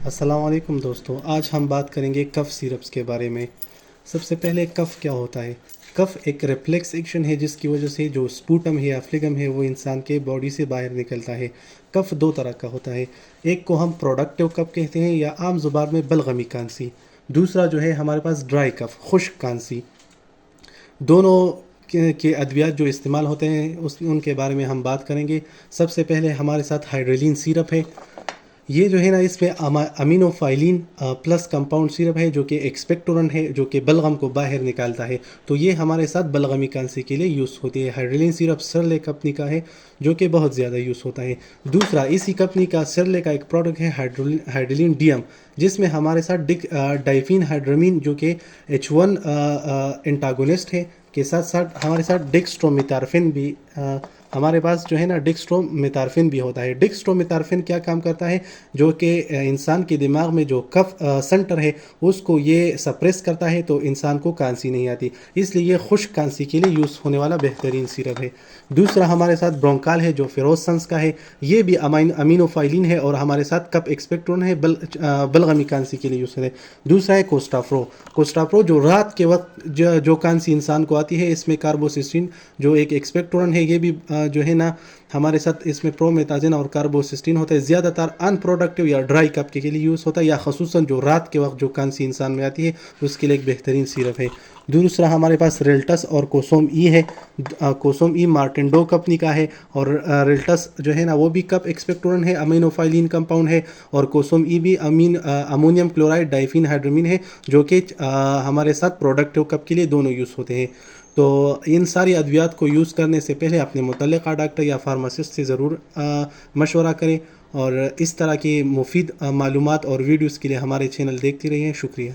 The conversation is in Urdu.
السلام علیکم دوستو، آج ہم بات کریں گے کف سیرپس کے بارے میں۔ سب سے پہلے کف کیا ہوتا ہے؟ کف ایک ریفلیکس ایکشن ہے جس کی وجہ سے جو سپوٹم ہے یا فلیگم ہے وہ انسان کے باڈی سے باہر نکلتا ہے۔ کف دو طرح کا ہوتا ہے، ایک کو ہم پروڈکٹیو کف کہتے ہیں یا عام زبان میں بلغمی کھانسی، دوسرا جو ہے ہمارے پاس ڈرائی کف، خشک کھانسی۔ دونوں کے ادویات جو استعمال ہوتے ہیں ان کے بارے میں ہم بات کریں گے۔ سب سے پہلے ہمارے ساتھ ہائیڈرولین سیرپ ہے۔ یہ جو ہے نا، اس میں امینوفائلین پلس کمپاؤنڈ سیرپ ہے جو کہ ایکسپیکٹورنٹ ہے، جو کہ بلغم کو باہر نکالتا ہے، تو یہ ہمارے ساتھ بلغمی کھانسی کے لیے یوز ہوتی ہے۔ ہائیڈرولین سیرپ سرلے کمپنی کا ہے جو کہ بہت زیادہ یوز ہوتا ہے۔ دوسرا اسی کمپنی کا سرلے کا ایک پروڈکٹ ہے ہائیڈرولین ڈی ایم، جس میں ہمارے ساتھ ڈائفین ہائیڈرامین جو کہ H1 انٹاگونسٹ ہے کے ساتھ ساتھ ہمارے ساتھ ڈیکسٹرومیتارفین بھی ہمارے پاس جو ہے نا ڈیکسٹرومیتارفین بھی ہوتا ہے۔ ڈیکسٹرومیتارفین کیا کام کرتا ہے؟ جو کہ انسان کے دماغ میں جو کف سنٹر ہے اس کو یہ سپریس کرتا ہے، تو انسان کو کھانسی نہیں آتی، اس لیے یہ خشک کھانسی کے لیے یوز ہونے والا بہترین سیرپ ہے۔ دوسرا ہمارے ساتھ برونکال ہے جو فیروسنس کا ہے، یہ بھی امینوفائلین ہے اور ہمارے ساتھ کف ایکسپیکٹورن ہے، بلغمی کھانسی کے لیے یوز ہوتا ہے۔ دوسرا ہے کوسٹافرو جو رات کے وقت جو کھانسی انسان کو آتی ہے، اس میں کاربوسسٹین جو ایک ایکسپیکٹورن ہے، یہ بھی جو ہے نا ہمارے ساتھ اس میں پرومیتازن اور کاربوسسٹین ہوتا ہے۔ زیادہ تر ان پروڈکٹیو یا ڈرائی کپ کے لیے یوز ہوتا ہے، یا خصوصاً جو رات کے وقت جو کھانسی انسان میں آتی ہے اس کے لیے ایک بہترین سیرپ ہے۔ دوسرا ہمارے پاس ریلٹس اور کوسوم ای ہے۔ کوسوم ای مارٹنڈو کمپنی کا ہے، اور ریلٹس جو ہے نا وہ بھی کپ ایکسپیکٹورن ہے، امینوفائلین کمپاؤنڈ ہے، اور کوسوم ای بھی امونیم کلورائڈ ڈائفین ہائیڈرامین ہے، جو کہ ہمارے ساتھ پروڈکٹیو کپ کے لیے دونوں یوز ہوتے ہیں۔ تو ان ساری ادویات کو یوز کرنے سے پہلے اپنے متعلقہ ڈاکٹر یا فارماسسٹ سے ضرور مشورہ کریں، اور اس طرح کی مفید معلومات اور ویڈیوز کے لیے ہمارے چینل دیکھتے رہیے۔ شکریہ۔